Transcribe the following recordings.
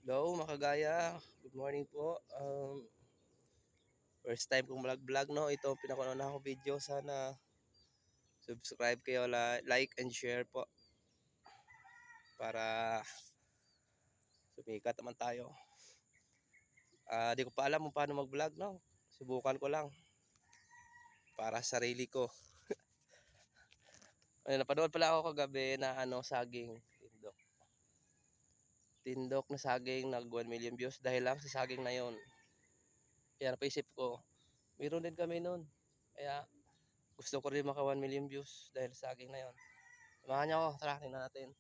Hello, makagaya. Good morning po. First time kong vlog no. Ito ang pinakauna ko video. Sana subscribe kayo, like and share po para sumikat naman tayo. Di ko pa alam kung paano mag-vlog no. Subukan ko lang para sa sarili ko. Ay, napanood pala ako kagabi na saging tindok. Tindok na saging nag 1 million views dahil lang sa saging na yon. Kaya napaisip ko, meron din kami noon. Kaya gusto ko rin maka 1 million views dahil sa saging na yon. Samahan niyo ako, tara, tingnan natin.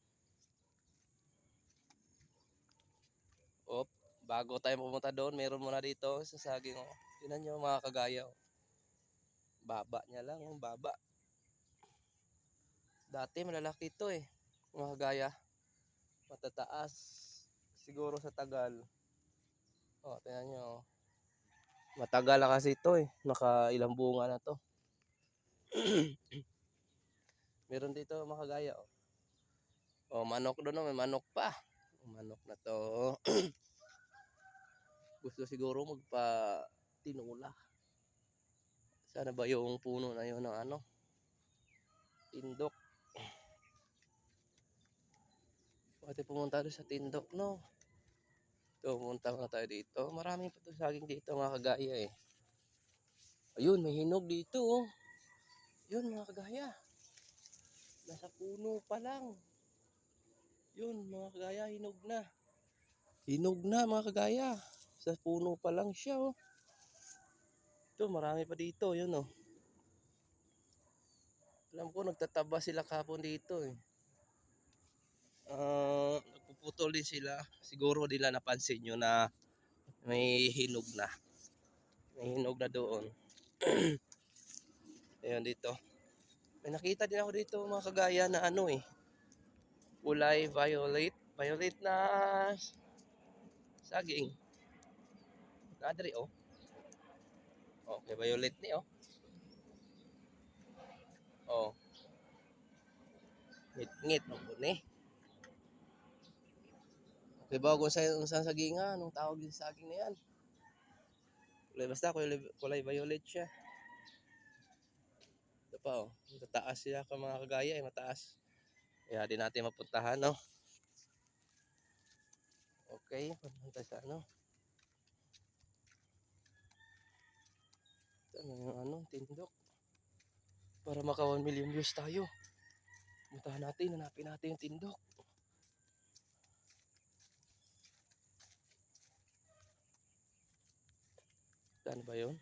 Bago tayo pumunta doon, meron muna dito sa saging. Oh. Tingnan niyo mga kagaya. Oh. Baba niya lang, oh, baba. Dati malalaki ito eh, mga kagaya. Matataas. Siguro sa tagal. Oh, tingnan niyo. Oh. Matagal na kasi ito eh. Naka ilang bunga na to. Meron dito mga kagaya. Oh. Oh, manok doon, oh, may manok pa. Manok na to. Gusto siguro magpa-tinula. Sana ba yung puno na yun ng tindok. Pwede pumunta doon sa tindok, no? Ito, pumunta na tayo dito. Marami pa to saging dito, mga kagaya eh. Ayun, may hinog dito, oh. Yun, mga kagaya. Nasa puno pa lang. Yun, mga kagaya, hinog na. Hinog na, mga kagaya. Sa puno pa lang siya, oh. Ito, marami pa dito, yun, oh. Alam ko, nagtataba sila kahapon dito, eh. Nagpuputol din sila. Siguro nila napansin nyo na may hinog na. May hinog na doon. Ayun dito. May nakita din ako dito mga kagaya na kulay violet. Violet na saging. Nadri oh. Okay, violet ni oh. Oh. Ngit-ngit mo po ni. Okay ba kung saan sagingan? Anong tawag din sa saging na yan? Kulay violet siya. Ito pa oh. Mataas siya ka mga kagaya eh. Mataas. Kaya di natin mapuntahan no. Okay. Punta sa Ito yung tindok. Para maka 1 million views tayo. Puntahan natin. Hanapin natin yung tindok. Saan ba yun?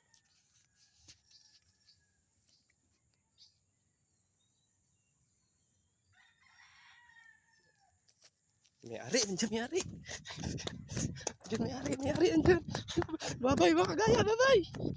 May-ari, nandiyan may-ari. Nandiyan may-ari, nandiyan. Bye-bye mga kagaya, bye-bye.